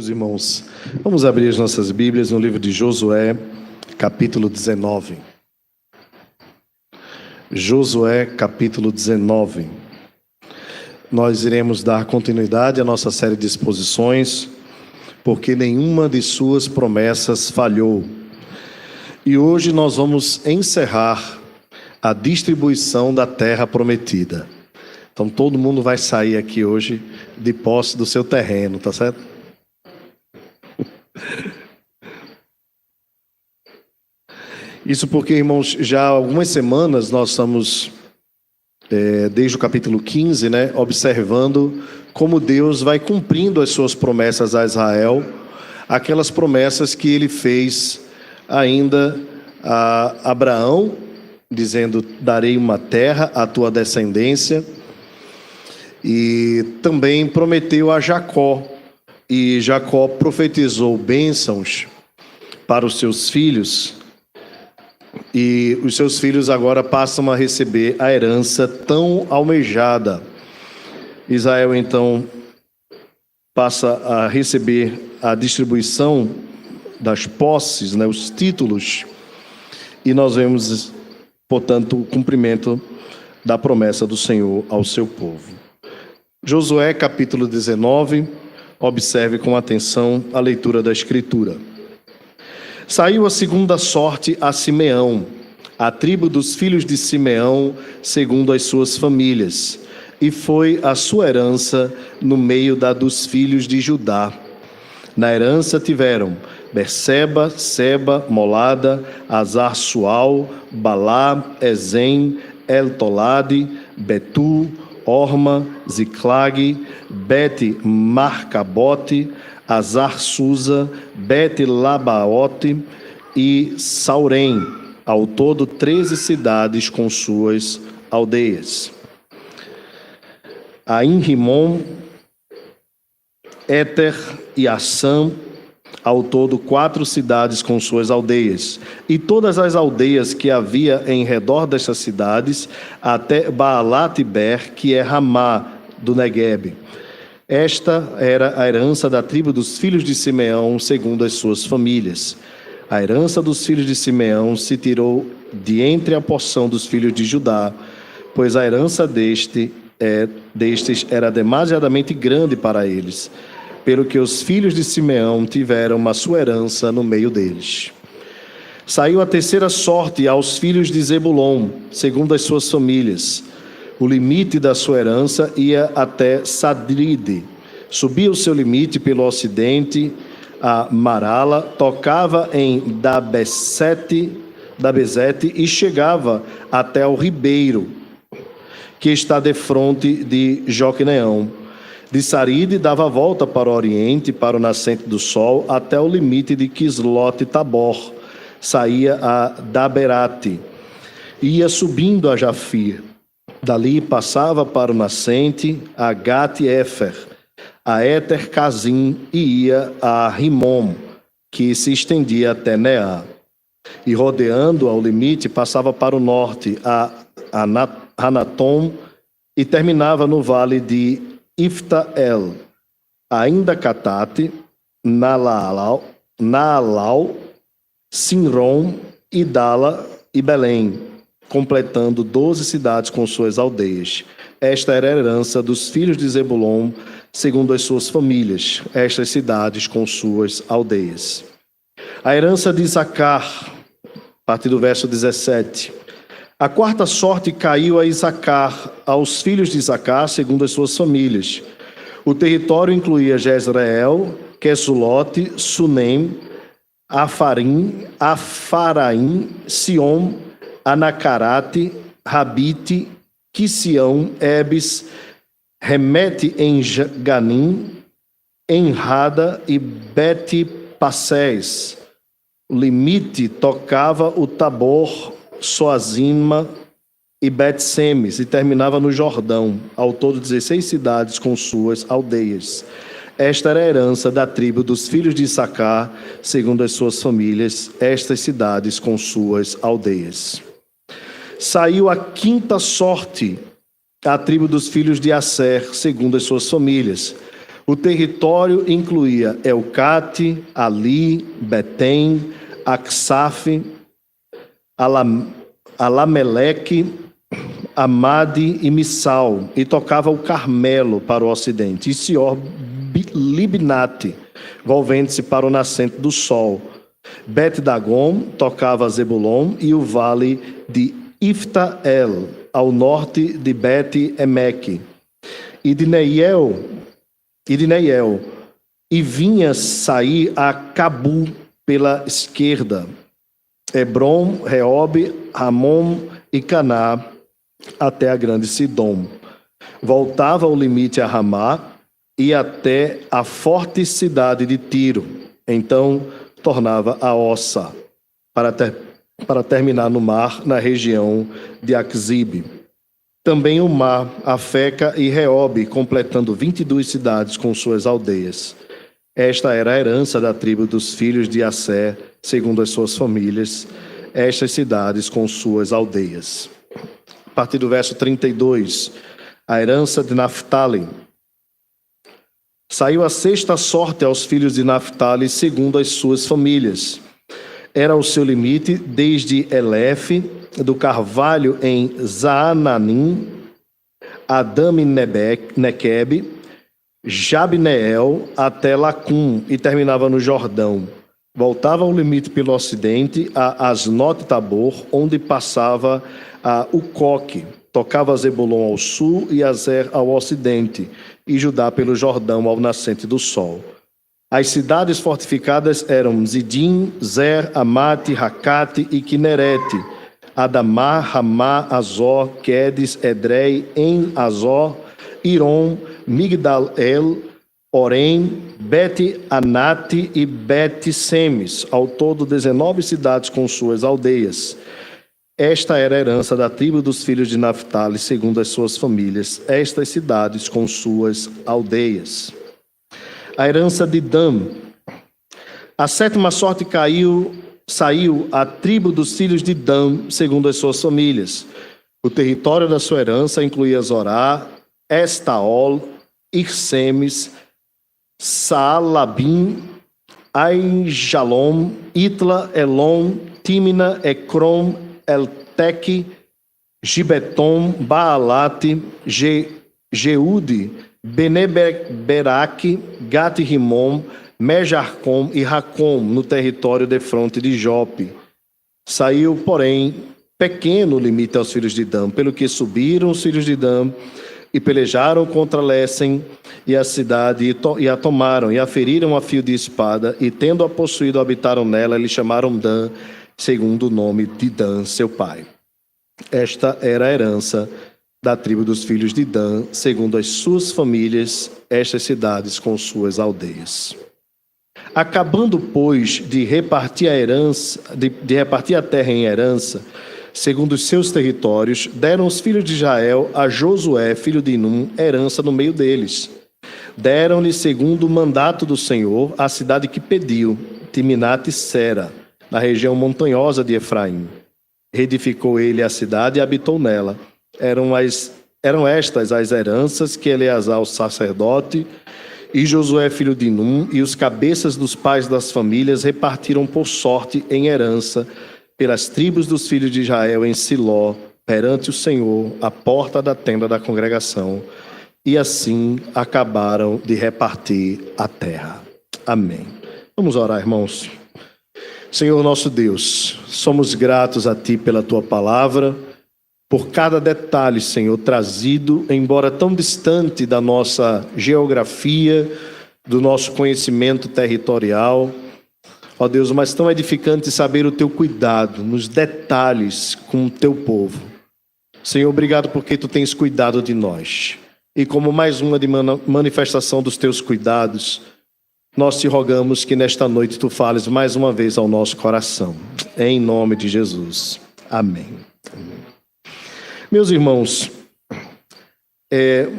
meus irmãos. Vamos abrir as nossas Bíblias no livro de Josué, capítulo 19. Josué, capítulo 19. Nós iremos dar continuidade à nossa série de exposições, porque nenhuma de suas promessas falhou. E hoje nós vamos encerrar a distribuição da terra prometida. Então todo mundo vai sair aqui hoje de posse do seu terreno, tá certo? Isso porque, irmãos, já há algumas semanas nós estamos, desde o capítulo 15, observando como Deus vai cumprindo as suas promessas a Israel, aquelas promessas que ele fez ainda a Abraão, dizendo: darei uma terra à tua descendência. E também prometeu a Jacó, e Jacó profetizou bênçãos para os seus filhos, e os seus filhos agora passam a receber a herança tão almejada. Israel então passa a receber a distribuição das posses, os títulos, e nós vemos, portanto, o cumprimento da promessa do Senhor ao seu povo. Josué, capítulo 19, observe com atenção a leitura da Escritura. Saiu a segunda sorte a Simeão, a tribo dos filhos de Simeão, segundo as suas famílias, e foi a sua herança no meio da dos filhos de Judá. Na herança tiveram Berseba, Seba, Molada, Azar-Sual, Balá, Ezem, El-Tolade, Betu, Orma, Ziclag, Bet-Marcabote, Azar-Susa, Bet-Labaote e Saurém, ao todo 13 cidades com suas aldeias. Ain-Rimon, Éter e Assam, ao todo 4 cidades com suas aldeias, e todas as aldeias que havia em redor destas cidades, até Baalat-Ber, que é Ramá do Neguebe. Esta era a herança da tribo dos filhos de Simeão, segundo as suas famílias. A herança dos filhos de Simeão se tirou de entre a porção dos filhos de Judá, pois a herança destes era demasiadamente grande para eles, pelo que os filhos de Simeão tiveram a sua herança no meio deles. Saiu a terceira sorte aos filhos de Zebulon, segundo as suas famílias. O limite da sua herança ia até Sadride. Subia o seu limite pelo ocidente a Marala, tocava em Dabezete e chegava até o ribeiro, que está defronte de Joqueneão. De Saride dava a volta para o oriente, para o nascente do sol, até o limite de Quislote-Tabor. Saía a Daberate, ia subindo a Jafir. Dali passava para o nascente a Gat-Efer, a Éter-Cazim, e ia a Rimom, que se estendia até Neá. E rodeando ao limite, passava para o norte a Anatom, e terminava no vale de Ifta-El, ainda Catate, Naalau, Sinrom, Idala e Belém, completando 12 cidades com suas aldeias. Esta era a herança dos filhos de Zebulon, segundo as suas famílias, estas cidades com suas aldeias. A herança de Isacar, a partir do verso 17. A quarta sorte caiu a Isacar, aos filhos de Isacar, segundo as suas famílias. O território incluía Jezreel, Quesulote, Sunem, Afaraim, Sion, Anacarate, Rabite, Quisião, Ebes, Remete em Ganim, Enrada e Bet-Passés. O limite tocava o Tabor, Soazima e Bet-Semes, e terminava no Jordão, ao todo 16 cidades com suas aldeias. Esta era a herança da tribo dos filhos de Issacar, segundo as suas famílias, estas cidades com suas aldeias. Saiu a quinta sorte à tribo dos filhos de Asser, segundo as suas famílias. O território incluía Elcate, Ali, Betem, Aksaf, Alameleque, Amade e Missal, e tocava o Carmelo para o ocidente, e Sior-Libnate, volvendo-se para o nascente do sol. Bet-Dagom tocava Zebulon e o vale de Ifta-El, ao norte de Bet-Emeque, e de Neiel, e vinha sair a Cabu pela esquerda, Hebron, Reobe, Ramon e Caná, até a grande Sidom. Voltava o limite a Ramá e até a forte cidade de Tiro. Então tornava a Ossa, para terminar no mar, na região de Axibe. Também o mar, Afeca e Reobe, completando 22 cidades com suas aldeias. Esta era a herança da tribo dos filhos de Asser, segundo as suas famílias, estas cidades com suas aldeias. A partir do verso 32, a herança de Naftali. Saiu a sexta sorte aos filhos de Naftali, segundo as suas famílias. Era o seu limite desde Elefe, do carvalho em Zaananim, Adami-Nequeb, Jabneel, até Lacum, e terminava no Jordão. Voltava ao limite pelo ocidente, a Asnot-Tabor, onde passava a Ucoque. Tocava Zebulon ao sul e Azer ao ocidente, e Judá pelo Jordão ao nascente do sol. As cidades fortificadas eram Zidim, Zer, Amate, Racate e Quinerete, Adamá, Ramá, Azor, Quedes, Edrei, En, Azor, Irom, Migdal-El, Orem, Bet-Anate e Bet-Semes, ao todo 19 cidades com suas aldeias. Esta era a herança da tribo dos filhos de Naftali, segundo as suas famílias, estas cidades com suas aldeias. A herança de Dan. A sétima sorte saiu a tribo dos filhos de Dan, segundo as suas famílias. O território da sua herança incluía Zorá, Estaol, Irsemes, Saalabim, Aijalom, Itla, Elon, Tímina, Ecrom, Elteque, Gibeton, Baalate, Jeude, Beneberaque, Gat-Rimon, Mejarcom e Racom, no território defronte de Jope. Saiu, porém, pequeno limite aos filhos de Dan, pelo que subiram os filhos de Dan e pelejaram contra Lessem e a cidade, e a tomaram, e a feriram a fio de espada, e tendo-a possuído, habitaram nela, e lhe chamaram Dan, segundo o nome de Dan, seu pai. Esta era a herança da tribo dos filhos de Dan, segundo as suas famílias, estas cidades com suas aldeias. Acabando, pois, de repartir a terra em herança, segundo os seus territórios, deram os filhos de Israel a Josué, filho de Num, herança no meio deles. Deram-lhe, segundo o mandato do Senhor, a cidade que pediu, Timnat-Sera, na região montanhosa de Efraim. Reedificou ele a cidade e habitou nela. Eram estas as heranças que Eleazar, o sacerdote, e Josué, filho de Num, e os cabeças dos pais das famílias repartiram por sorte em herança pelas tribos dos filhos de Israel em Siló, perante o Senhor, à porta da tenda da congregação. E assim acabaram de repartir a terra. Amém. Vamos orar, irmãos. Senhor nosso Deus, somos gratos a Ti pela Tua palavra, por cada detalhe, Senhor, trazido, embora tão distante da nossa geografia, do nosso conhecimento territorial. Ó Deus, mas tão edificante saber o Teu cuidado nos detalhes com o Teu povo. Senhor, obrigado porque Tu tens cuidado de nós. E como mais uma manifestação dos Teus cuidados, nós Te rogamos que nesta noite Tu fales mais uma vez ao nosso coração. Em nome de Jesus. Amém. Meus irmãos,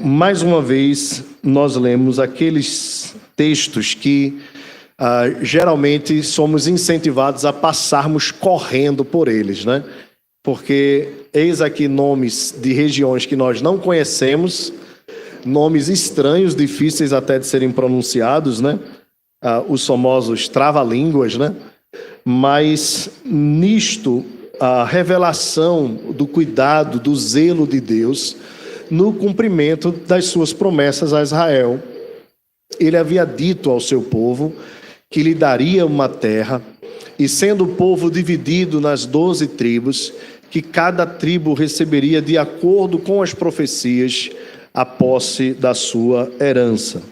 mais uma vez nós lemos aqueles textos que geralmente somos incentivados a passarmos correndo por eles, né? Porque eis aqui nomes de regiões que nós não conhecemos, nomes estranhos, difíceis até de serem pronunciados, né? Os famosos trava-línguas, né? Mas nisto, a revelação do cuidado, do zelo de Deus no cumprimento das suas promessas a Israel. Ele havia dito ao seu povo que lhe daria uma terra, e sendo o povo dividido nas 12 tribos, que cada tribo receberia de acordo com as profecias a posse da sua herança.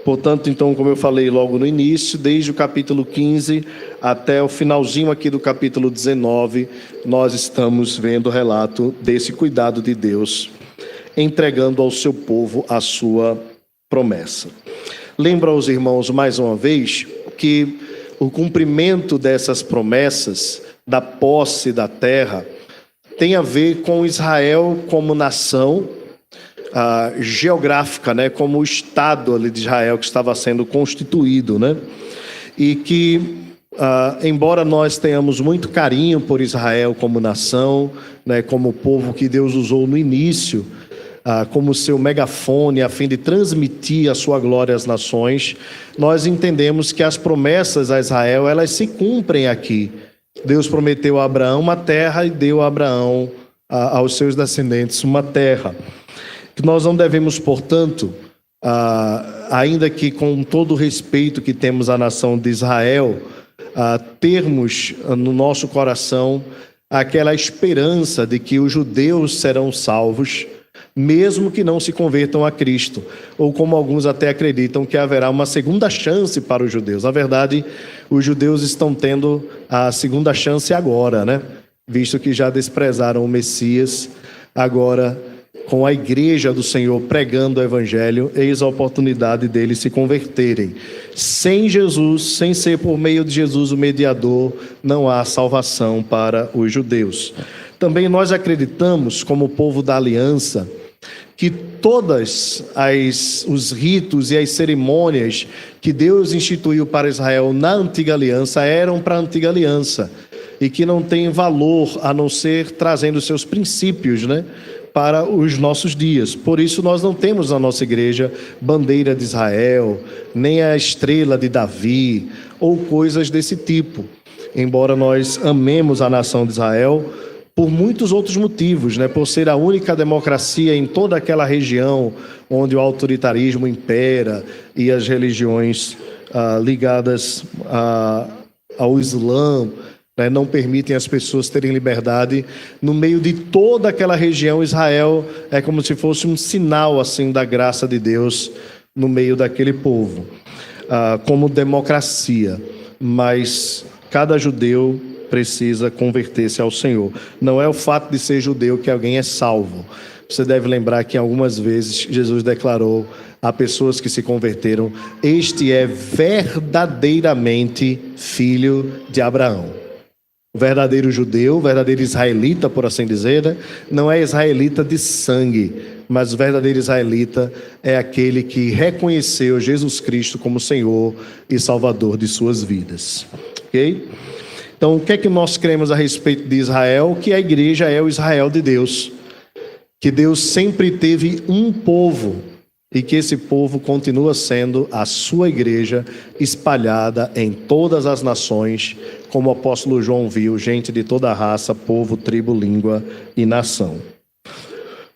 Portanto, então, como eu falei logo no início, desde o capítulo 15 até o finalzinho aqui do capítulo 19, nós estamos vendo o relato desse cuidado de Deus, entregando ao seu povo a sua promessa. Lembro aos irmãos, mais uma vez, que o cumprimento dessas promessas, da posse da terra, tem a ver com Israel como nação geográfica, né, como o Estado ali de Israel que estava sendo constituído, né, e que, embora nós tenhamos muito carinho por Israel como nação, né, como povo que Deus usou no início, como seu megafone a fim de transmitir a sua glória às nações, nós entendemos que as promessas a Israel, elas se cumprem aqui. Deus prometeu a Abraão uma terra e deu a Abraão, aos seus descendentes, uma terra. Que nós não devemos, portanto, ainda que com todo o respeito que temos à nação de Israel, termos no nosso coração aquela esperança de que os judeus serão salvos, mesmo que não se convertam a Cristo, ou como alguns até acreditam que haverá uma segunda chance para os judeus. Na verdade, os judeus estão tendo a segunda chance agora, né? Visto que já desprezaram o Messias, agora, com a igreja do Senhor pregando o evangelho, eis a oportunidade deles se converterem. Sem Jesus, sem ser por meio de Jesus o mediador, não há salvação para os judeus. Também nós acreditamos, como povo da aliança, que todos os ritos e as cerimônias que Deus instituiu para Israel na antiga aliança eram para a antiga aliança e que não tem valor a não ser trazendo seus princípios, né, para os nossos dias. Por isso nós não temos na nossa igreja bandeira de Israel, nem a estrela de Davi ou coisas desse tipo. Embora nós amemos a nação de Israel por muitos outros motivos, né? Por ser a única democracia em toda aquela região onde o autoritarismo impera e as religiões ligadas ao Islã, né, não permitem as pessoas terem liberdade. No meio de toda aquela região, Israel é como se fosse um sinal assim da graça de Deus no meio daquele povo, como democracia. Mas cada judeu precisa converter-se ao Senhor. Não é o fato de ser judeu que alguém é salvo. Você deve lembrar que algumas vezes Jesus declarou a pessoas que se converteram: este é verdadeiramente filho de Abraão. O verdadeiro judeu, o verdadeiro israelita, por assim dizer, né, não é israelita de sangue, mas o verdadeiro israelita é aquele que reconheceu Jesus Cristo como Senhor e Salvador de suas vidas. Ok? Então, o que é que nós cremos a respeito de Israel? Que a igreja é o Israel de Deus. Que Deus sempre teve um povo e que esse povo continua sendo a sua igreja espalhada em todas as nações, como o apóstolo João viu, gente de toda raça, povo, tribo, língua e nação.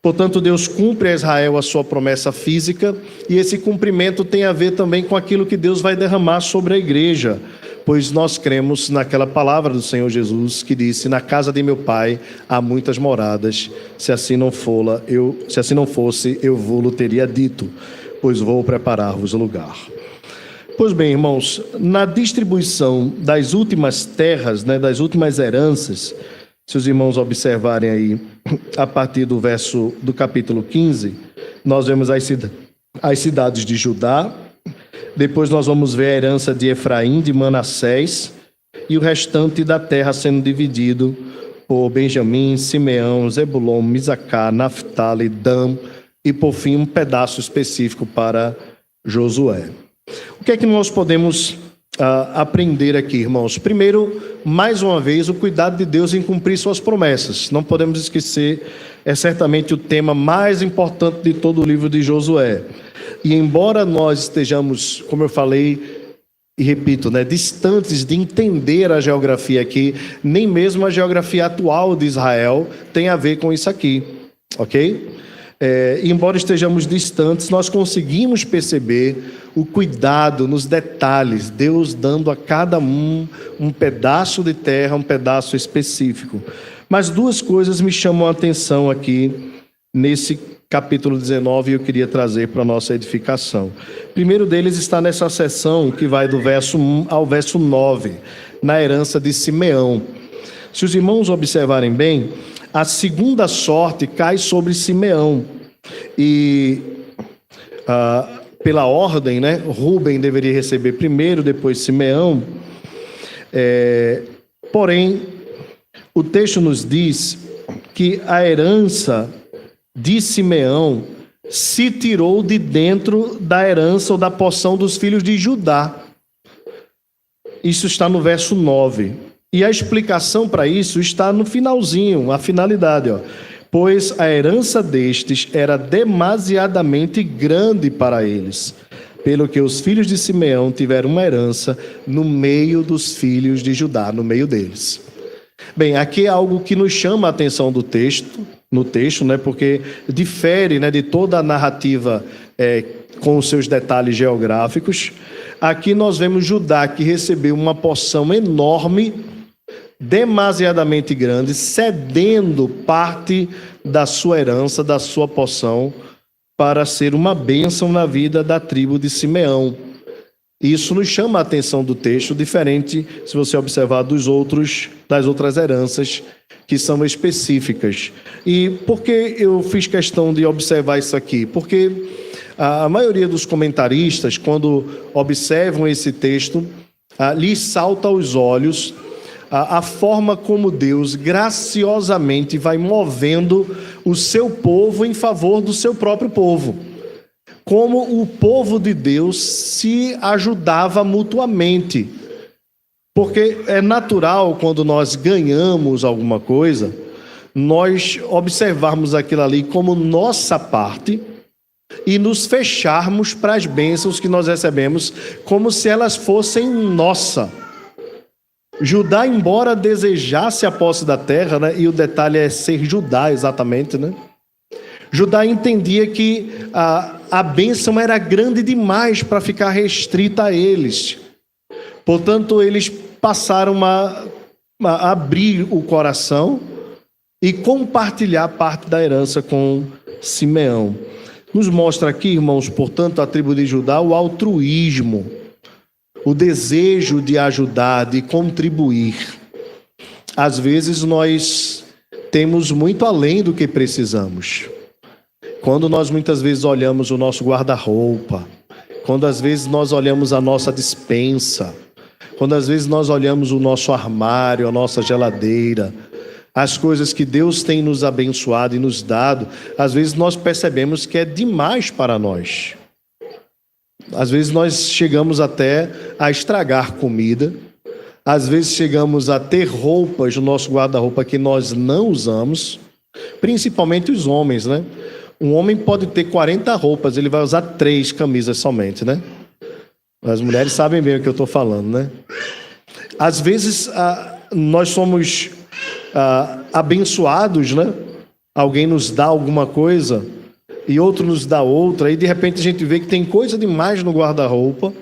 Portanto, Deus cumpre a Israel a sua promessa física, e esse cumprimento tem a ver também com aquilo que Deus vai derramar sobre a igreja, pois nós cremos naquela palavra do Senhor Jesus que disse: na casa de meu pai há muitas moradas, se assim não fosse, eu vou-lo teria dito, pois vou preparar-vos lugar. Pois bem, irmãos, na distribuição das últimas terras, né, das últimas heranças, se os irmãos observarem aí, a partir do capítulo 15, nós vemos as cidades de Judá. Depois nós vamos ver a herança de Efraim, de Manassés, e o restante da terra sendo dividido por Benjamim, Simeão, Zebulon, Misacar, Naftali, Dan, e por fim um pedaço específico para Josué. O que é que nós podemos aprender aqui, irmãos. Primeiro, mais uma vez, o cuidado de Deus em cumprir suas promessas. Não podemos esquecer, é certamente o tema mais importante de todo o livro de Josué. E embora nós estejamos, como eu falei e repito, distantes de entender a geografia aqui, nem mesmo a geografia atual de Israel tem a ver com isso aqui, ok? Embora estejamos distantes, nós conseguimos perceber o cuidado nos detalhes, Deus dando a cada um pedaço de terra, um pedaço específico. Mas duas coisas me chamam a atenção aqui nesse capítulo 19 e eu queria trazer para a nossa edificação. O primeiro deles está nessa seção que vai do verso 1 ao verso 9, na herança de Simeão. Se os irmãos observarem bem, a segunda sorte cai sobre Simeão. E pela ordem, Rúben deveria receber primeiro, depois Simeão. Porém, o texto nos diz que a herança de Simeão se tirou de dentro da herança ou da porção dos filhos de Judá. Isso está no verso 9. E a explicação para isso está no finalzinho, a finalidade, pois a herança destes era demasiadamente grande para eles, pelo que os filhos de Simeão tiveram uma herança no meio dos filhos de Judá, no meio deles. Bem, aqui é algo que nos chama a atenção no texto, porque difere de toda a narrativa com os seus detalhes geográficos. Aqui nós vemos Judá, que recebeu uma porção enorme, demasiadamente grande, cedendo parte da sua herança, da sua porção, para ser uma bênção na vida da tribo de Simeão. Isso nos chama a atenção do texto, diferente, se você observar, das outras heranças que são específicas. E por que eu fiz questão de observar isso aqui? Porque a maioria dos comentaristas, quando observam esse texto, lhes salta aos olhos a forma como Deus graciosamente vai movendo o seu povo em favor do seu próprio povo. Como o povo de Deus se ajudava mutuamente. Porque é natural, quando nós ganhamos alguma coisa, nós observarmos aquilo ali como nossa parte e nos fecharmos para as bênçãos que nós recebemos, como se elas fossem nossa. Judá, embora desejasse a posse da terra, e o detalhe é ser Judá exatamente, Judá entendia que a bênção era grande demais para ficar restrita a eles. Portanto, eles passaram a abrir o coração e compartilhar parte da herança com Simeão. Nos mostra aqui, irmãos, portanto, a tribo de Judá, o altruísmo, o desejo de ajudar, de contribuir. Às vezes nós temos muito além do que precisamos. Quando nós muitas vezes olhamos o nosso guarda-roupa, quando às vezes nós olhamos a nossa despensa, quando às vezes nós olhamos o nosso armário, a nossa geladeira, as coisas que Deus tem nos abençoado e nos dado, às vezes nós percebemos que é demais para nós. Às vezes nós chegamos até a estragar comida, às vezes chegamos a ter roupas no nosso guarda-roupa que nós não usamos, principalmente os homens, Um homem pode ter 40 roupas, ele vai usar 3 camisas somente, As mulheres sabem bem o que eu estou falando, Às vezes nós somos abençoados, Alguém nos dá alguma coisa e outro nos dá outra, e de repente a gente vê que tem coisa demais no guarda-roupa,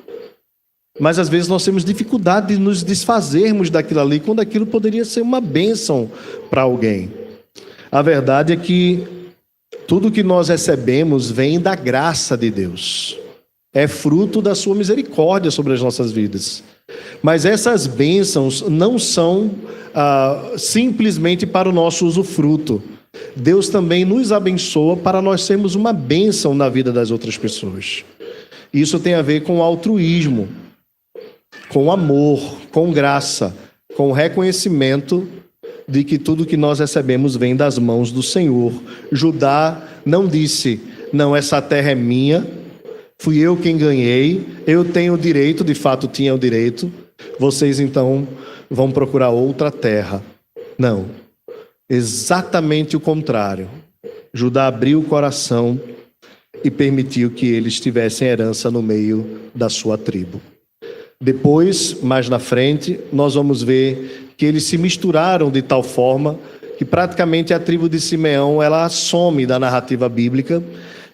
mas às vezes nós temos dificuldade de nos desfazermos daquilo ali, quando aquilo poderia ser uma bênção para alguém. A verdade é que tudo que nós recebemos vem da graça de Deus. É fruto da sua misericórdia sobre as nossas vidas. Mas essas bênçãos não são simplesmente para o nosso usufruto. Deus também nos abençoa para nós sermos uma bênção na vida das outras pessoas. Isso tem a ver com altruísmo, com amor, com graça, com reconhecimento de que tudo que nós recebemos vem das mãos do Senhor. Judá não disse, não, essa terra é minha, fui eu quem ganhei, eu tenho o direito, de fato tinha o direito, vocês então vão procurar outra terra. Não, exatamente o contrário. Judá abriu o coração e permitiu que eles tivessem herança no meio da sua tribo. Depois, mais na frente, nós vamos ver que eles se misturaram de tal forma que praticamente a tribo de Simeão ela some da narrativa bíblica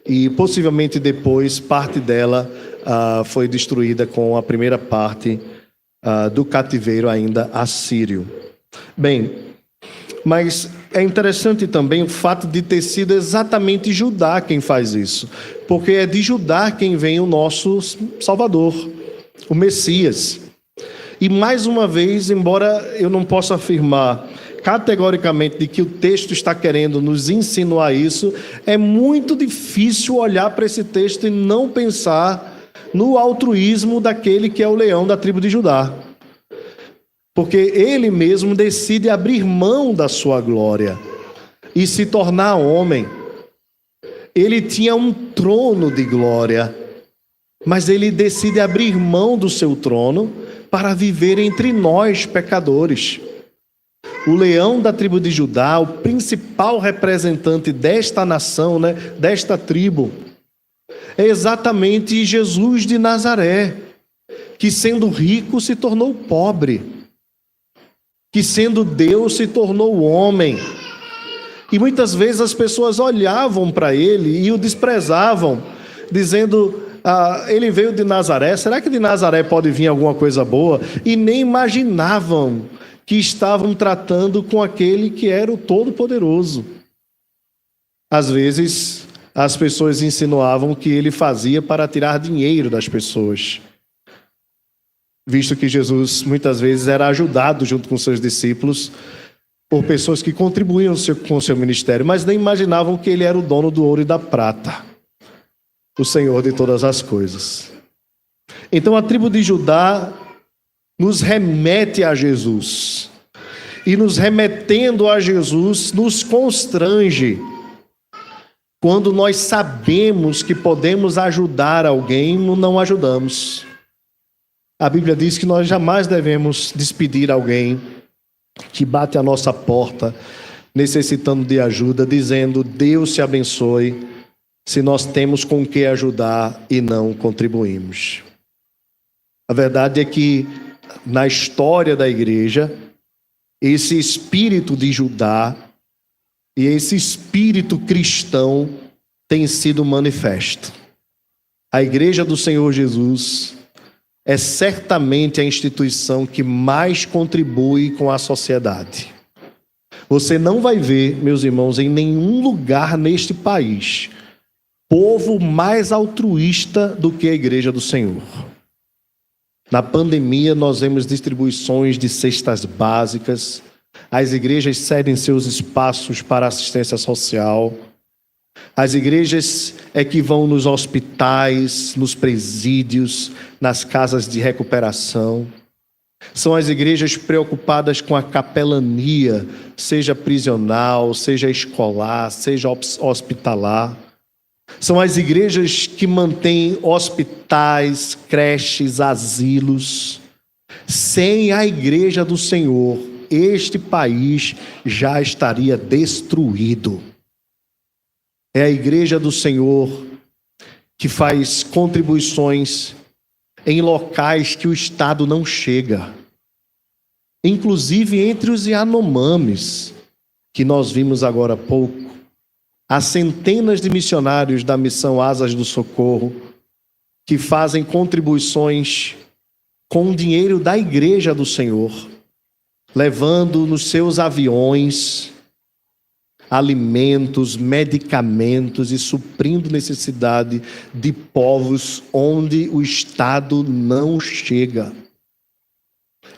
e possivelmente depois parte dela foi destruída com a primeira parte do cativeiro ainda assírio. Bem, mas é interessante também o fato de ter sido exatamente Judá quem faz isso, porque é de Judá quem vem o nosso Salvador, o Messias. E mais uma vez, embora eu não possa afirmar categoricamente de que o texto está querendo nos insinuar isso, é muito difícil olhar para esse texto e não pensar no altruísmo daquele que é o leão da tribo de Judá. Porque ele mesmo decide abrir mão da sua glória e se tornar homem. Ele tinha um trono de glória, mas ele decide abrir mão do seu trono para viver entre nós, pecadores. O leão da tribo de Judá, o principal representante desta nação, desta tribo, é exatamente Jesus de Nazaré, que sendo rico se tornou pobre, que sendo Deus se tornou homem. E muitas vezes as pessoas olhavam para ele e o desprezavam, dizendo: ele veio de Nazaré, será que de Nazaré pode vir alguma coisa boa? E nem imaginavam que estavam tratando com aquele que era o Todo-Poderoso. Às vezes, as pessoas insinuavam que ele fazia para tirar dinheiro das pessoas, visto que Jesus muitas vezes era ajudado junto com seus discípulos por pessoas que contribuíam com o seu ministério, mas nem imaginavam que ele era o dono do ouro e da prata, o Senhor de todas as coisas. Então a tribo de Judá nos remete a Jesus, e nos remetendo a Jesus nos constrange quando nós sabemos que podemos ajudar alguém e não ajudamos. A Bíblia diz que nós jamais devemos despedir alguém que bate à nossa porta necessitando de ajuda, dizendo: Deus te abençoe, se nós temos com que ajudar e não contribuímos. A verdade é que na história da igreja, esse espírito de Judá e esse espírito cristão tem sido manifesto. A igreja do Senhor Jesus é certamente a instituição que mais contribui com a sociedade. Você não vai ver, meus irmãos, em nenhum lugar neste país, povo mais altruísta do que a igreja do Senhor. Na pandemia, nós vemos distribuições de cestas básicas, as igrejas cedem seus espaços para assistência social, as igrejas é que vão nos hospitais, nos presídios, nas casas de recuperação. São as igrejas preocupadas com a capelania, seja prisional, seja escolar, seja hospitalar. São as igrejas que mantêm hospitais, creches, asilos. Sem a igreja do Senhor, este país já estaria destruído. É a igreja do Senhor que faz contribuições em locais que o Estado não chega. Inclusive entre os Yanomamis, que nós vimos agora há pouco. Há centenas de missionários da missão Asas do Socorro que fazem contribuições com o dinheiro da igreja do Senhor, levando nos seus aviões alimentos, medicamentos e suprindo necessidade de povos onde o Estado não chega.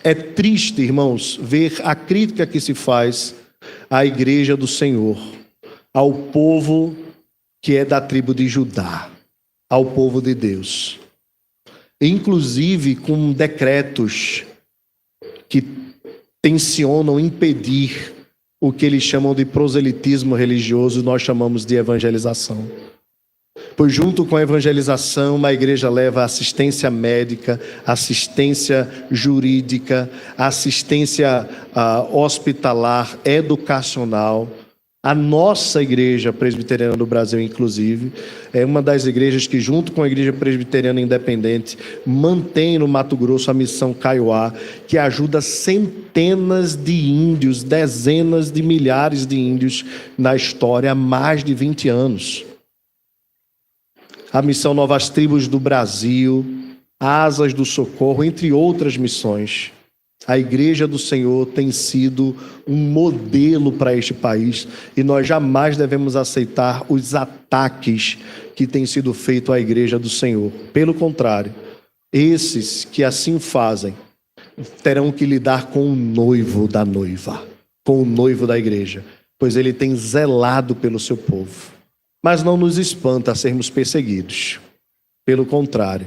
É triste, irmãos, ver a crítica que se faz à igreja do Senhor, ao povo que é da tribo de Judá, ao povo de Deus. Inclusive com decretos que tensionam impedir o que eles chamam de proselitismo religioso, nós chamamos de evangelização. Pois junto com a evangelização, a igreja leva assistência médica, assistência jurídica, assistência hospitalar, educacional. A nossa igreja presbiteriana do Brasil, inclusive, é uma das igrejas que, junto com a Igreja Presbiteriana Independente, mantém no Mato Grosso a missão Kaiowá, que ajuda centenas de índios, dezenas de milhares de índios na história há mais de 20 anos. A missão Novas Tribos do Brasil, Asas do Socorro, entre outras missões. A Igreja do Senhor tem sido um modelo para este país e nós jamais devemos aceitar os ataques que têm sido feitos à Igreja do Senhor. Pelo contrário, esses que assim fazem terão que lidar com o noivo da noiva, com o noivo da igreja, pois ele tem zelado pelo seu povo. Mas não nos espanta sermos perseguidos. Pelo contrário,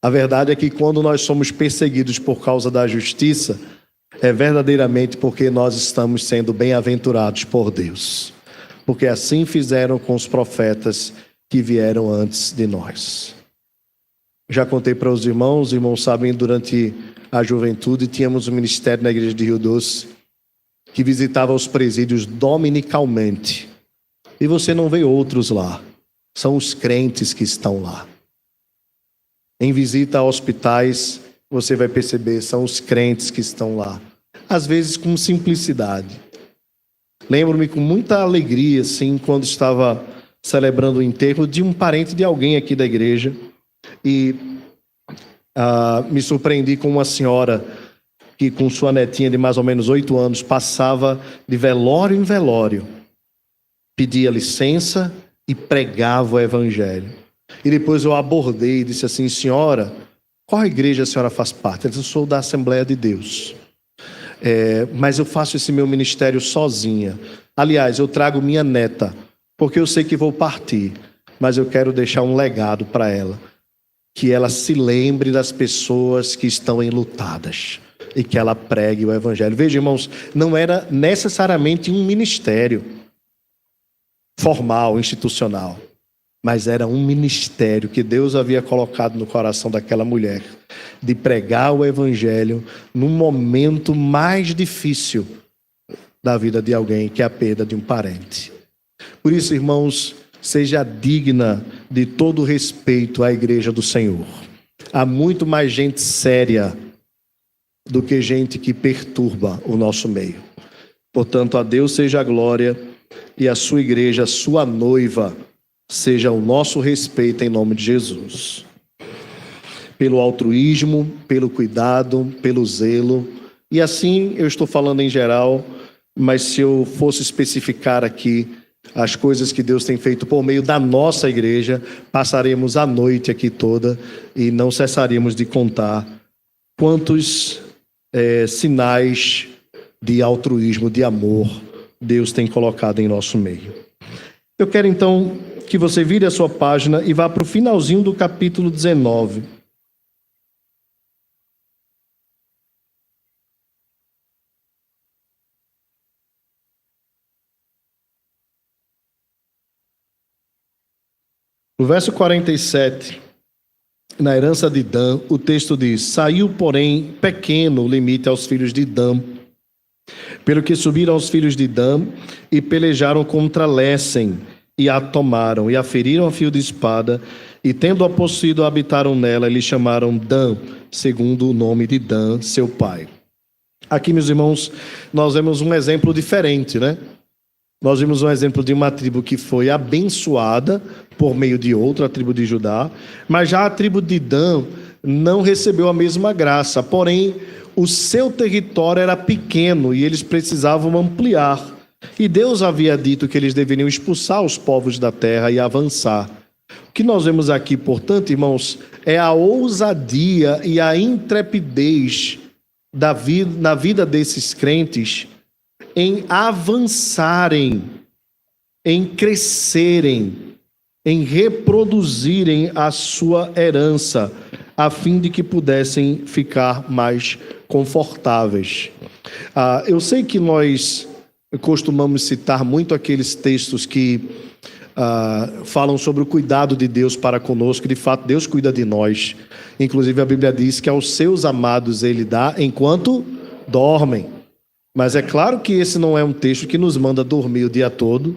a verdade é que quando nós somos perseguidos por causa da justiça, é verdadeiramente porque nós estamos sendo bem-aventurados por Deus. Porque assim fizeram com os profetas que vieram antes de nós. Já contei para os irmãos sabem, durante a juventude tínhamos um ministério na igreja de Rio Doce que visitava os presídios dominicalmente. E você não vê outros lá. São os crentes que estão lá. Em visita a hospitais, você vai perceber, são os crentes que estão lá. Às vezes com simplicidade. Lembro-me com muita alegria, assim, quando estava celebrando o enterro de um parente de alguém aqui da igreja. E me surpreendi com uma senhora que, com sua netinha de mais ou menos 8 anos, passava de velório em velório. Pedia licença e pregava o evangelho. E depois eu abordei e disse assim: senhora, qual igreja a senhora faz parte? Ela disse: eu sou da Assembleia de Deus. Mas eu faço esse meu ministério sozinha. Aliás, eu trago minha neta, porque eu sei que vou partir, mas eu quero deixar um legado para ela. Que ela se lembre das pessoas que estão enlutadas e que ela pregue o evangelho. Veja, irmãos, não era necessariamente um ministério formal, institucional, mas era um ministério que Deus havia colocado no coração daquela mulher, de pregar o evangelho num momento mais difícil da vida de alguém, que é a perda de um parente. Por isso, irmãos, seja digna de todo respeito à igreja do Senhor. Há muito mais gente séria do que gente que perturba o nosso meio. Portanto, a Deus seja a glória e a sua igreja, a sua noiva, seja o nosso respeito em nome de Jesus. Pelo altruísmo, pelo cuidado, pelo zelo. E assim eu estou falando em geral, mas se eu fosse especificar aqui as coisas que Deus tem feito por meio da nossa igreja, passaremos a noite aqui toda e não cessaríamos de contar quantos sinais de altruísmo, de amor, Deus tem colocado em nosso meio. Eu quero então que você vire a sua página e vá para o finalzinho do capítulo 19. No verso 47, na herança de Dan, o texto diz: saiu, porém, pequeno o limite aos filhos de Dan, pelo que subiram os filhos de Dan e pelejaram contra Lessem, e a tomaram, e a feriram a fio de espada, e tendo-a possuído, habitaram nela, e lhe chamaram Dan, segundo o nome de Dan, seu pai. Aqui, meus irmãos, nós vemos um exemplo diferente, né? Nós vimos um exemplo de uma tribo que foi abençoada por meio de outra, a tribo de Judá, mas já a tribo de Dan não recebeu a mesma graça, porém o seu território era pequeno e eles precisavam ampliar. E Deus havia dito que eles deveriam expulsar os povos da terra e avançar. O que nós vemos aqui, portanto, irmãos, é a ousadia e a intrepidez na vida desses crentes em avançarem, em crescerem, em reproduzirem a sua herança, a fim de que pudessem ficar mais confortáveis. Eu sei que nós costumamos citar muito aqueles textos que falam sobre o cuidado de Deus para conosco, que de fato Deus cuida de nós. Inclusive a Bíblia diz que aos seus amados Ele dá enquanto dormem. Mas é claro que esse não é um texto que nos manda dormir o dia todo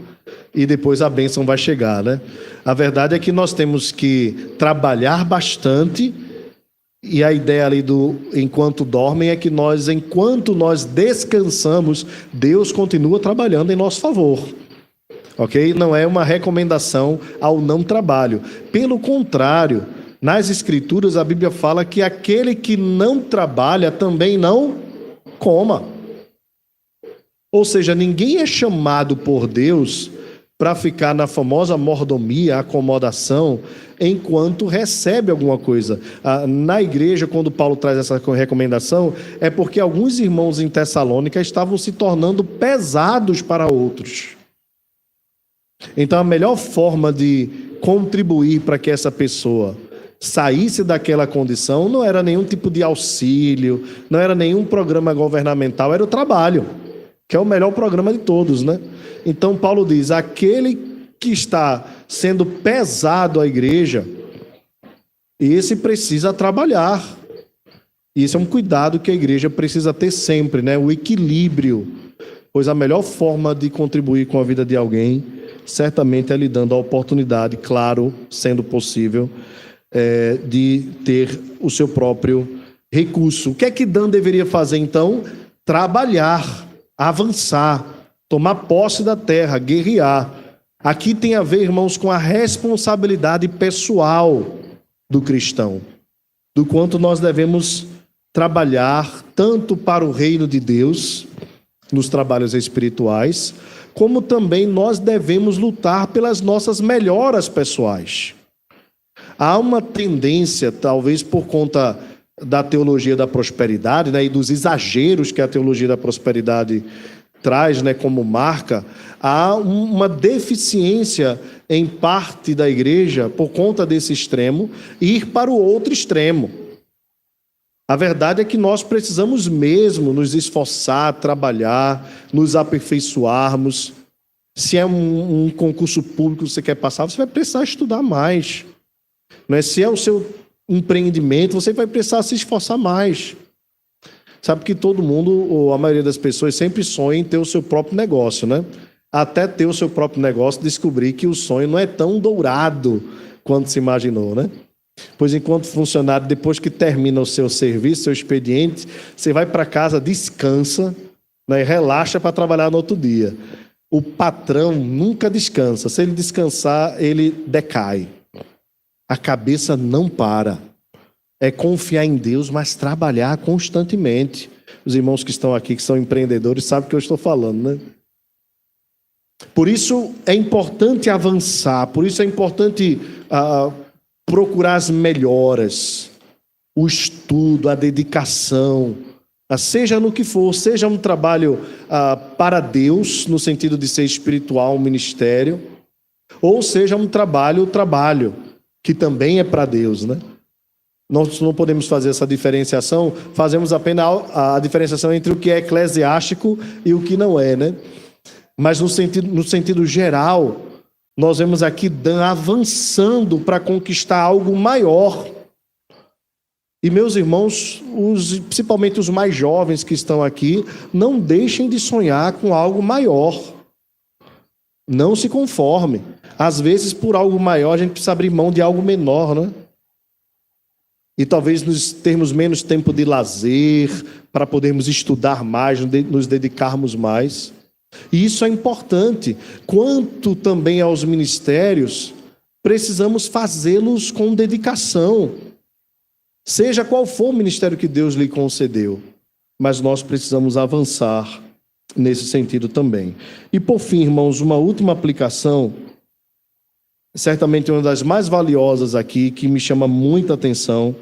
e depois a bênção vai chegar, né? A verdade é que nós temos que trabalhar bastante, e a ideia ali do enquanto dormem é que enquanto nós descansamos, Deus continua trabalhando em nosso favor. Ok? Não é uma recomendação ao não trabalho. Pelo contrário, nas Escrituras a Bíblia fala que aquele que não trabalha também não coma. Ou seja, ninguém é chamado por Deus para ficar na famosa mordomia, acomodação, enquanto recebe alguma coisa. Na igreja, quando Paulo traz essa recomendação, é porque alguns irmãos em Tessalônica estavam se tornando pesados para outros. Então, a melhor forma de contribuir para que essa pessoa saísse daquela condição não era nenhum tipo de auxílio, não era nenhum programa governamental, era o trabalho, que é o melhor programa de todos, né? Então, Paulo diz, aquele que está sendo pesado à igreja, esse precisa trabalhar. E isso é um cuidado que a igreja precisa ter sempre, né? O equilíbrio, pois a melhor forma de contribuir com a vida de alguém, certamente é lhe dando a oportunidade, claro, sendo possível, de ter o seu próprio recurso. O que é que Dan deveria fazer, então? Trabalhar, avançar, tomar posse da terra, guerrear. Aqui tem a ver, irmãos, com a responsabilidade pessoal do cristão, do quanto nós devemos trabalhar tanto para o reino de Deus, nos trabalhos espirituais, como também nós devemos lutar pelas nossas melhoras pessoais. Há uma tendência, talvez por conta da teologia da prosperidade, né, e dos exageros que a teologia da prosperidade traz, né, como marca, há uma deficiência em parte da igreja, por conta desse extremo, ir para o outro extremo. A verdade é que nós precisamos mesmo nos esforçar, trabalhar, nos aperfeiçoarmos. Se é um concurso público que você quer passar, você vai precisar estudar mais. Não é? Se é o seu empreendimento, você vai precisar se esforçar mais. Sabe que todo mundo, ou a maioria das pessoas, sempre sonha em ter o seu próprio negócio, né? Até ter o seu próprio negócio, descobrir que o sonho não é tão dourado quanto se imaginou, né? Pois enquanto funcionário, depois que termina o seu serviço, seu expediente, você vai para casa, descansa, né, e relaxa para trabalhar no outro dia. O patrão nunca descansa. Se ele descansar, ele decai. A cabeça não para. É confiar em Deus, mas trabalhar constantemente. Os irmãos que estão aqui, que são empreendedores, sabem o que eu estou falando, né? Por isso é importante avançar, por isso é importante procurar as melhoras, o estudo, a dedicação, seja no que for, seja um trabalho para Deus, no sentido de ser espiritual, um ministério, ou seja um trabalho, que também é para Deus, né? Nós não podemos fazer essa diferenciação, fazemos apenas a diferenciação entre o que é eclesiástico e o que não é, né? Mas no sentido geral, nós vemos aqui Dan avançando para conquistar algo maior. E meus irmãos, principalmente os mais jovens que estão aqui, não deixem de sonhar com algo maior. Não se conforme. Às vezes, por algo maior, a gente precisa abrir mão de algo menor, né? E talvez nos termos menos tempo de lazer, para podermos estudar mais, nos dedicarmos mais. E isso é importante. Quanto também aos ministérios, precisamos fazê-los com dedicação. Seja qual for o ministério que Deus lhe concedeu. Mas nós precisamos avançar nesse sentido também. E por fim, irmãos, uma última aplicação, certamente uma das mais valiosas aqui, que me chama muita atenção,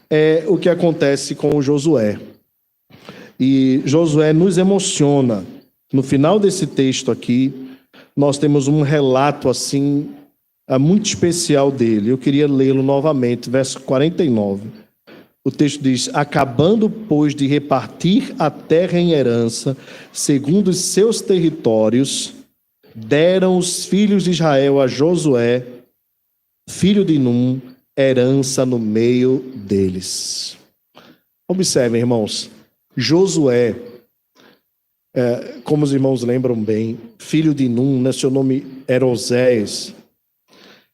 é o que acontece com o Josué. E Josué nos emociona. No final desse texto aqui, nós temos um relato assim, muito especial dele. Eu queria lê-lo novamente, verso 49. O texto diz: acabando, pois, de repartir a terra em herança, segundo os seus territórios, deram os filhos de Israel a Josué, filho de Num, herança no meio deles. Observem, irmãos, Josué, como os irmãos lembram bem, filho de Num, né, seu nome era Oséias,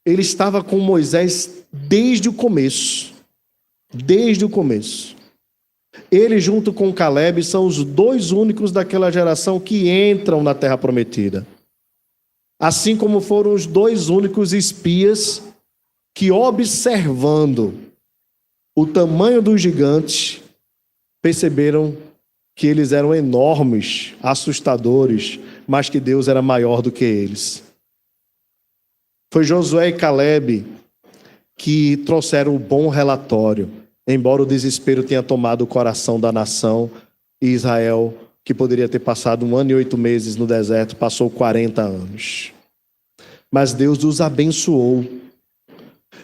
ele estava com Moisés desde o começo. Desde o começo. Ele, junto com Calebe, são os dois únicos daquela geração que entram na Terra Prometida. Assim como foram os dois únicos espias que, observando o tamanho dos gigantes, perceberam que eles eram enormes, assustadores, mas que Deus era maior do que eles. Foi Josué e Calebe que trouxeram o bom relatório, embora o desespero tenha tomado o coração da nação, e Israel, que poderia ter passado 1 ano e 8 meses no deserto, passou 40 anos. Mas Deus os abençoou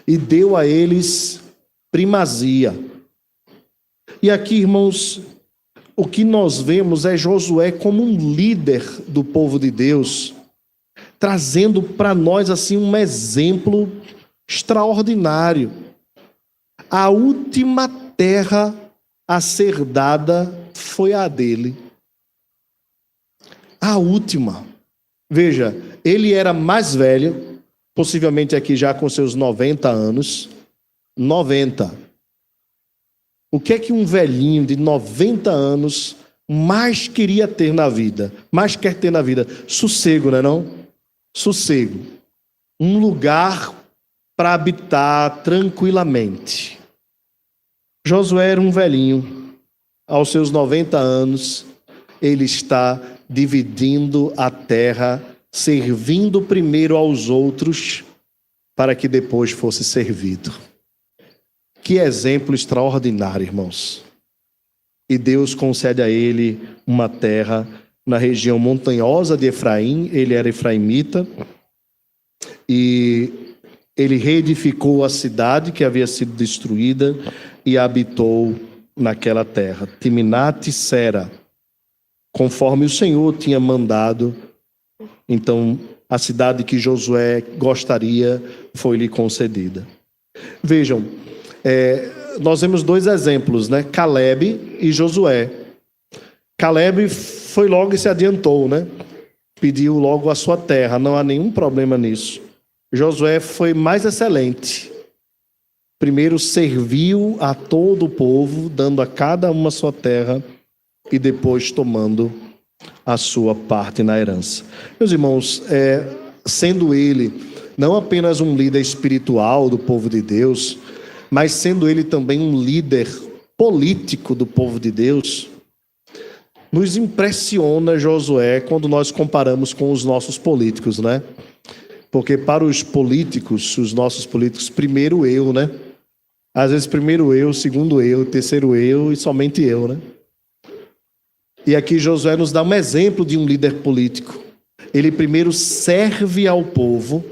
e deu a eles primazia. E aqui, irmãos, o que nós vemos é Josué como um líder do povo de Deus, trazendo para nós assim um exemplo extraordinário. A última terra a ser dada foi a dele. A última. Veja, ele era mais velho, possivelmente aqui já com seus 90 anos. 90. O que é que um velhinho de 90 anos mais queria ter na vida? Mais quer ter na vida? Sossego, não é não? Sossego. Um lugar para habitar tranquilamente. Josué era um velhinho. Aos seus 90 anos, ele está dividindo a terra, servindo primeiro aos outros, para que depois fosse servido. Que exemplo extraordinário, irmãos. E Deus concede a ele uma terra na região montanhosa de Efraim. Ele era efraimita. E ele reedificou a cidade que havia sido destruída e habitou naquela terra. Timnat-Sera, conforme o Senhor tinha mandado. Então, a cidade que Josué gostaria foi-lhe concedida. Vejam, nós vemos dois exemplos, né? Calebe e Josué. Calebe foi logo e se adiantou, né? Pediu logo a sua terra, não há nenhum problema nisso. Josué foi mais excelente. Primeiro serviu a todo o povo, dando a cada uma a sua terra, e depois tomando a sua parte na herança. Meus irmãos, sendo ele não apenas um líder espiritual do povo de Deus, mas sendo ele também um líder político do povo de Deus, nos impressiona Josué quando nós comparamos com os nossos políticos, né? Porque para os políticos, os nossos políticos, primeiro eu, né? Às vezes primeiro eu, segundo eu, terceiro eu e somente eu, né? E aqui Josué nos dá um exemplo de um líder político. Ele primeiro serve ao povo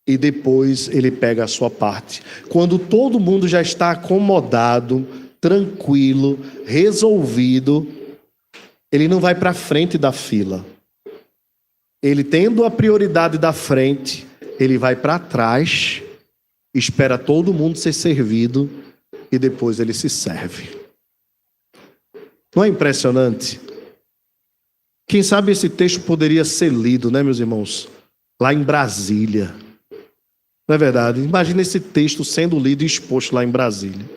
e depois ele pega a sua parte. Quando todo mundo já está acomodado, tranquilo, resolvido, ele não vai para a frente da fila. Ele, tendo a prioridade da frente, ele vai para trás, espera todo mundo ser servido e depois ele se serve. Não é impressionante? Quem sabe esse texto poderia ser lido, né, meus irmãos? Lá em Brasília. Não é verdade? Imagina esse texto sendo lido e exposto lá em Brasília.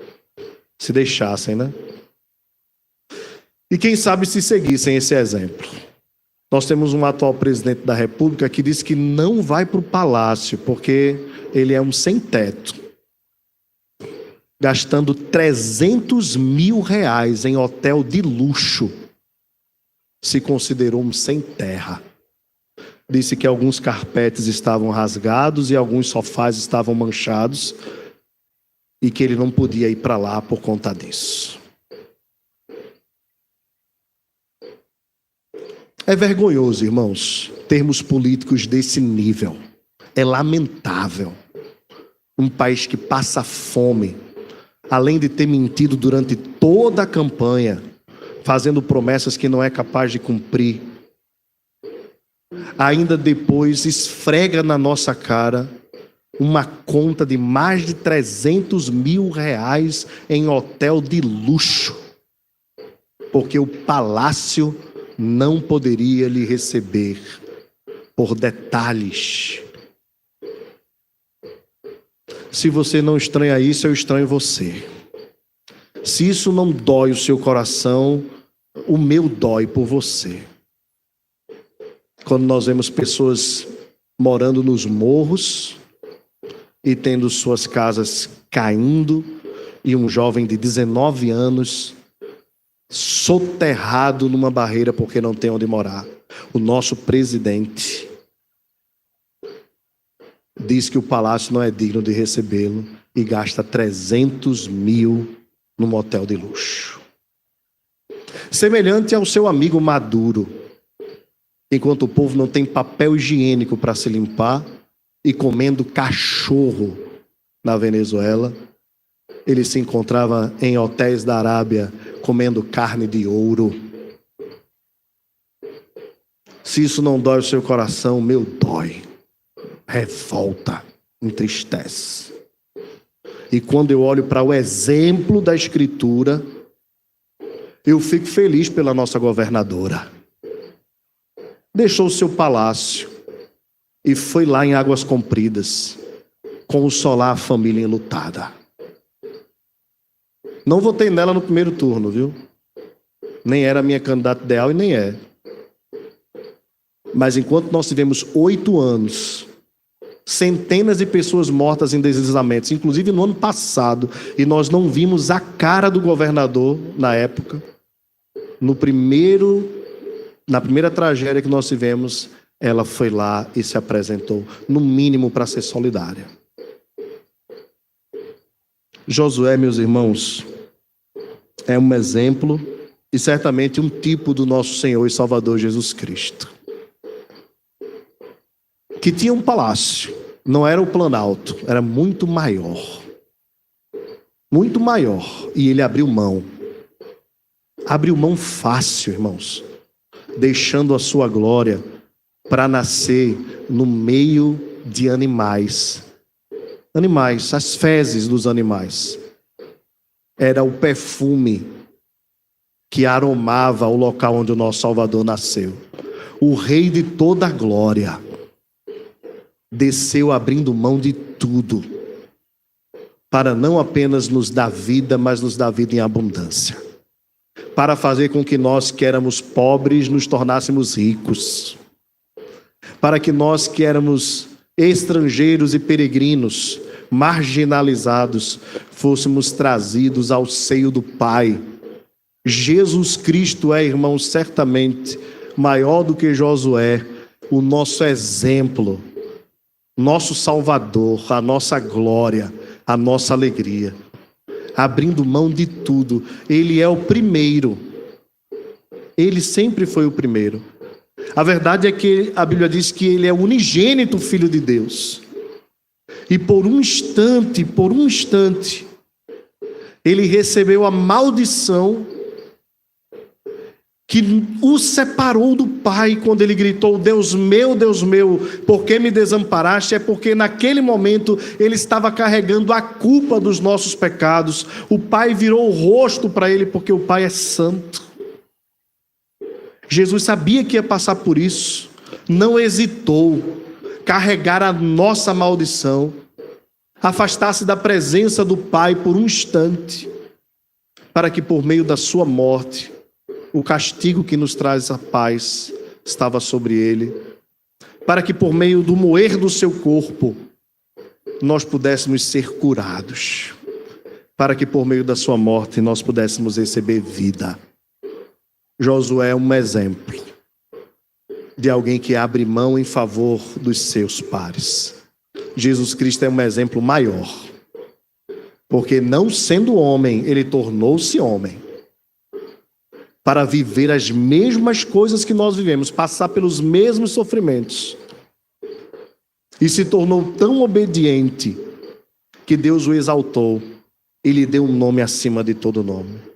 Se deixassem, né? E quem sabe se seguissem esse exemplo. Nós temos um atual presidente da República que disse que não vai para o palácio, porque ele é um sem-teto. Gastando 300 mil reais em hotel de luxo, se considerou um sem-terra. Disse que alguns carpetes estavam rasgados e alguns sofás estavam manchados e que ele não podia ir para lá por conta disso. É vergonhoso, irmãos, termos políticos desse nível. É lamentável. Um país que passa fome, além de ter mentido durante toda a campanha, fazendo promessas que não é capaz de cumprir. ainda depois esfrega na nossa cara uma conta de mais de 300 mil reais em hotel de luxo, porque o palácio não poderia lhe receber por detalhes. Se você não estranha isso, eu estranho você. Se isso não dói o seu coração, o meu dói por você. Quando nós vemos pessoas morando nos morros e tendo suas casas caindo, e um jovem de 19 anos soterrado numa barreira porque não tem onde morar. O nosso presidente diz que o palácio não é digno de recebê-lo e gasta 300 mil num hotel de luxo. Semelhante ao seu amigo Maduro, enquanto o povo não tem papel higiênico para se limpar e comendo cachorro na Venezuela, ele se encontrava em hotéis da Arábia comendo carne de ouro. Se isso não dói o seu coração, meu dói, revolta, entristece. E quando eu olho para o exemplo da Escritura, eu fico feliz pela nossa governadora. Deixou o seu palácio e foi lá em Águas Compridas consolar a família enlutada. Não votei nela no primeiro turno, viu? Nem era a minha candidata ideal e nem é. Mas enquanto nós tivemos 8 anos, centenas de pessoas mortas em deslizamentos, inclusive no ano passado, e nós não vimos a cara do governador na época, na primeira tragédia que nós tivemos, ela foi lá e se apresentou, no mínimo para ser solidária. Josué, meus irmãos, é um exemplo e certamente um tipo do nosso Senhor e Salvador Jesus Cristo, que tinha um palácio, não era o Planalto, era muito maior, e ele abriu mão fácil, irmãos, deixando a sua glória para nascer no meio de animais, as fezes dos animais. Era o perfume que aromava o local onde o nosso Salvador nasceu. O Rei de toda a glória desceu abrindo mão de tudo, para não apenas nos dar vida, mas nos dar vida em abundância, para fazer com que nós que éramos pobres nos tornássemos ricos, para que nós que éramos estrangeiros e peregrinos, marginalizados, fôssemos trazidos ao seio do Pai. Jesus Cristo é, irmão, certamente maior do que Josué, o nosso exemplo, nosso Salvador, a nossa glória, a nossa alegria, abrindo mão de tudo. Ele é o primeiro, ele sempre foi o primeiro. A verdade é que a Bíblia diz que ele é o unigênito Filho de Deus. E por um instante, ele recebeu a maldição que o separou do Pai quando ele gritou: Deus meu, por que me desamparaste? É porque naquele momento ele estava carregando a culpa dos nossos pecados. O Pai virou o rosto para ele porque o Pai é santo. Jesus sabia que ia passar por isso, não hesitou, carregar a nossa maldição, afastar-se da presença do Pai por um instante, para que por meio da sua morte, o castigo que nos traz a paz estava sobre ele, para que por meio do moer do seu corpo, nós pudéssemos ser curados, para que por meio da sua morte nós pudéssemos receber vida. Josué é um exemplo de alguém que abre mão em favor dos seus pares. Jesus Cristo é um exemplo maior, porque não sendo homem, ele tornou-se homem, para viver as mesmas coisas que nós vivemos, passar pelos mesmos sofrimentos, e se tornou tão obediente, que Deus o exaltou, e lhe deu um nome acima de todo nome.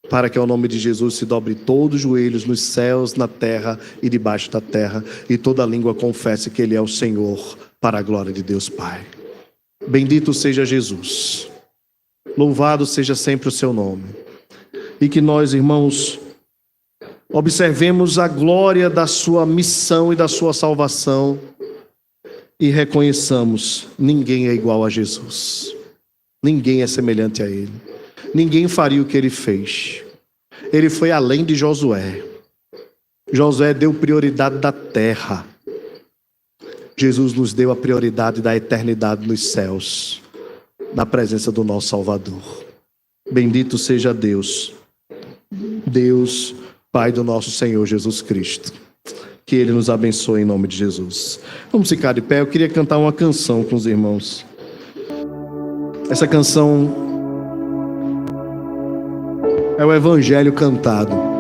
para que ao nome de Jesus se dobre todos os joelhos nos céus, na terra e debaixo da terra, e toda língua confesse que Ele é o Senhor, para a glória de Deus Pai. Bendito seja Jesus, louvado seja sempre o seu nome, e que nós, irmãos, observemos a glória da sua missão e da sua salvação, e reconheçamos: ninguém é igual a Jesus, ninguém é semelhante a Ele, ninguém faria o que Ele fez. Ele foi além de Josué. Josué deu prioridade da terra. Jesus nos deu a prioridade da eternidade nos céus, na presença do nosso Salvador. Bendito seja Deus, Deus, Pai do nosso Senhor Jesus Cristo. Que Ele nos abençoe em nome de Jesus. Vamos ficar de pé. Eu queria cantar uma canção com os irmãos. Essa canção é o Evangelho cantado.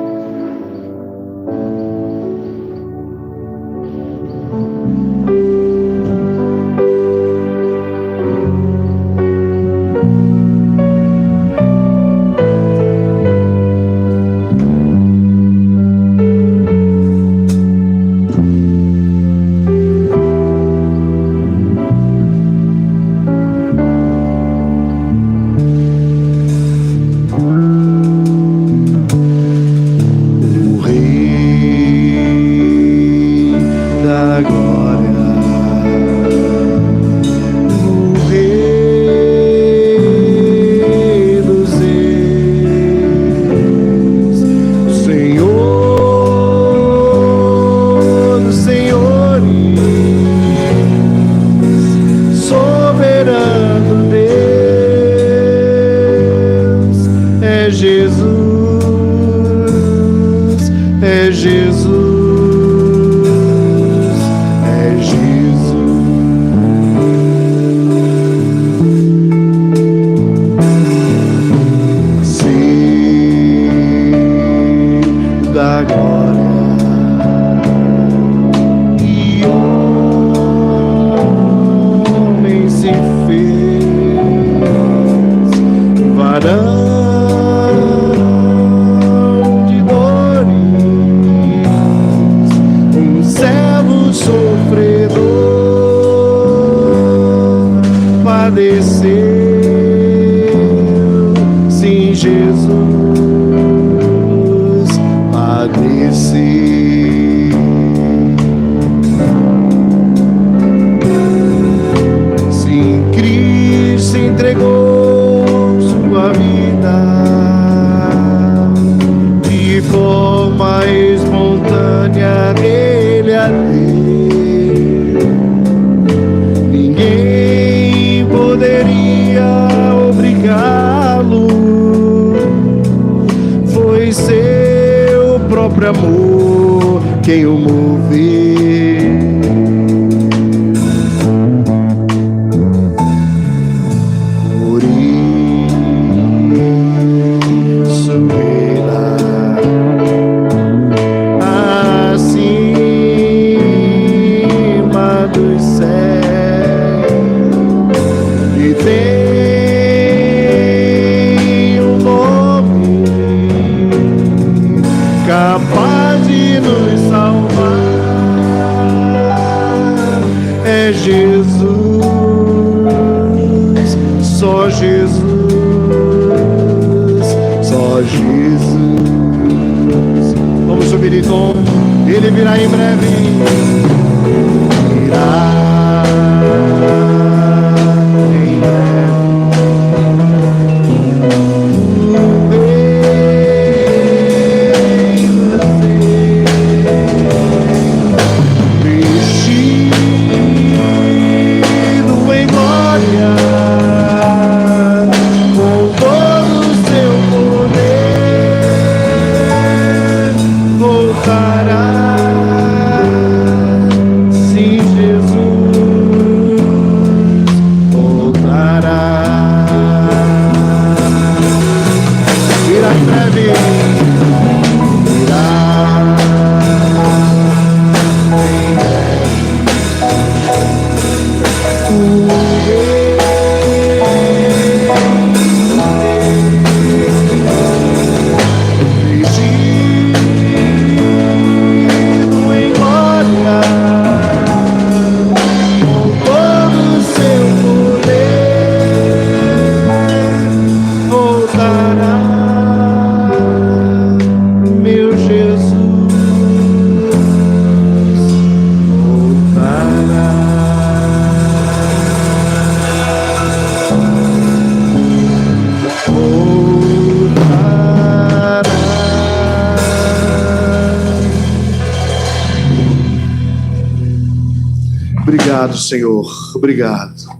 Obrigado, Senhor. Obrigado.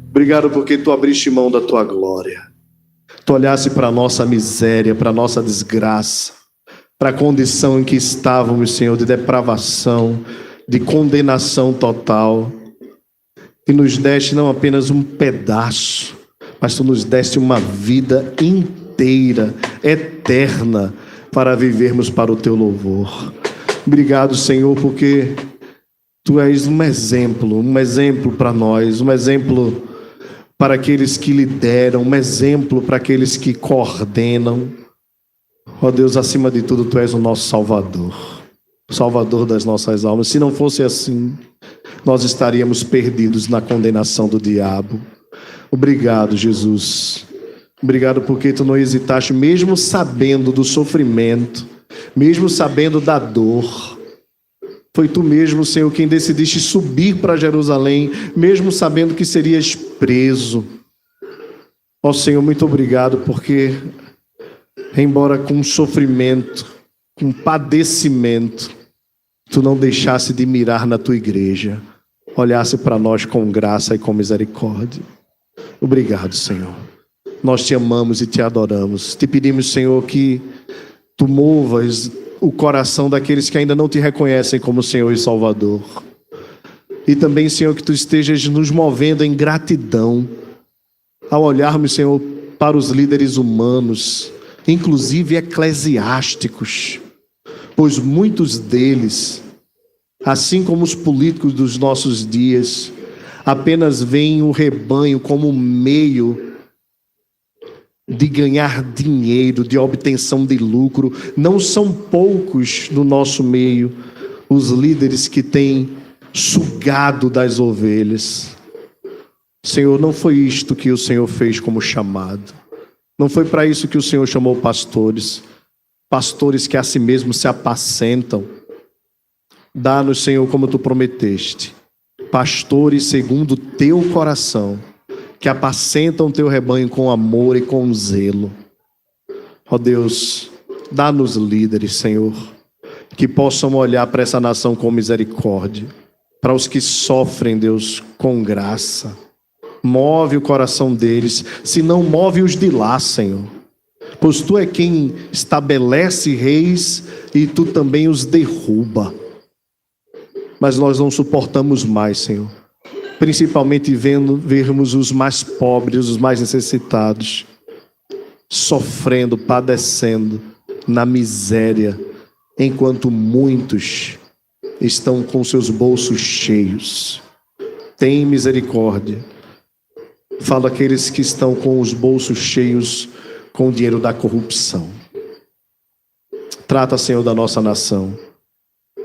Obrigado porque Tu abriste mão da Tua glória. Tu olhasse para a nossa miséria, para a nossa desgraça, para a condição em que estávamos, Senhor, de depravação, de condenação total. E nos deste não apenas um pedaço, mas Tu nos deste uma vida inteira, eterna, para vivermos para o Teu louvor. Obrigado, Senhor, porque Tu és um exemplo para nós, um exemplo para aqueles que lideram, um exemplo para aqueles que coordenam. Ó Deus, acima de tudo, Tu és o nosso Salvador, o Salvador das nossas almas. Se não fosse assim, nós estaríamos perdidos na condenação do diabo. Obrigado, Jesus. Obrigado porque Tu não hesitaste, mesmo sabendo do sofrimento, mesmo sabendo da dor. Foi Tu mesmo, Senhor, quem decidiste subir para Jerusalém, mesmo sabendo que serias preso. Ó Senhor, muito obrigado, porque, embora com sofrimento, com padecimento, Tu não deixasse de mirar na Tua igreja, olhasse para nós com graça e com misericórdia. Obrigado, Senhor. Nós Te amamos e Te adoramos. Te pedimos, Senhor, que Tu movas o coração daqueles que ainda não Te reconhecem como Senhor e Salvador. E também, Senhor, que Tu estejas nos movendo em gratidão, ao olharmos, Senhor, para os líderes humanos, inclusive eclesiásticos, pois muitos deles, assim como os políticos dos nossos dias, apenas veem o rebanho como meio de ganhar dinheiro, de obtenção de lucro. Não são poucos no nosso meio os líderes que têm sugado das ovelhas. Senhor, não foi isto que o Senhor fez como chamado. Não foi para isso que o Senhor chamou pastores. Pastores que a si mesmos se apacentam. Dá-nos, Senhor, como Tu prometeste, pastores segundo Teu coração, que apacentam Teu rebanho com amor e com zelo. Ó Deus, dá-nos líderes, Senhor, que possam olhar para essa nação com misericórdia, para os que sofrem, Deus, com graça. Move o coração deles, se não move-os de lá, Senhor, pois Tu é quem estabelece reis e Tu também os derruba. Mas nós não suportamos mais, Senhor, principalmente vermos os mais pobres, os mais necessitados, sofrendo, padecendo na miséria, enquanto muitos estão com seus bolsos cheios. Tem misericórdia. Fala aqueles que estão com os bolsos cheios com o dinheiro da corrupção. Trata, Senhor, da nossa nação.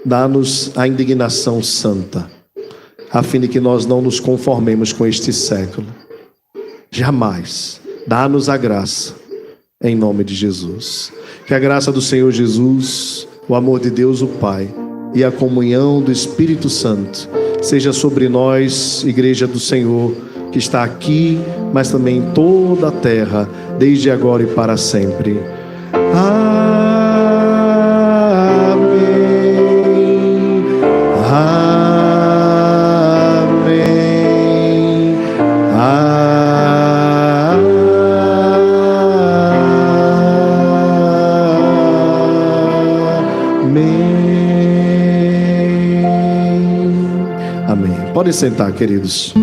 Dá-nos a indignação santa, a fim de que nós não nos conformemos com este século. Jamais. Dá-nos a graça, em nome de Jesus. Que a graça do Senhor Jesus, o amor de Deus o Pai e a comunhão do Espírito Santo seja sobre nós, Igreja do Senhor, que está aqui, mas também em toda a terra, desde agora e para sempre. Amém. Podem sentar, queridos.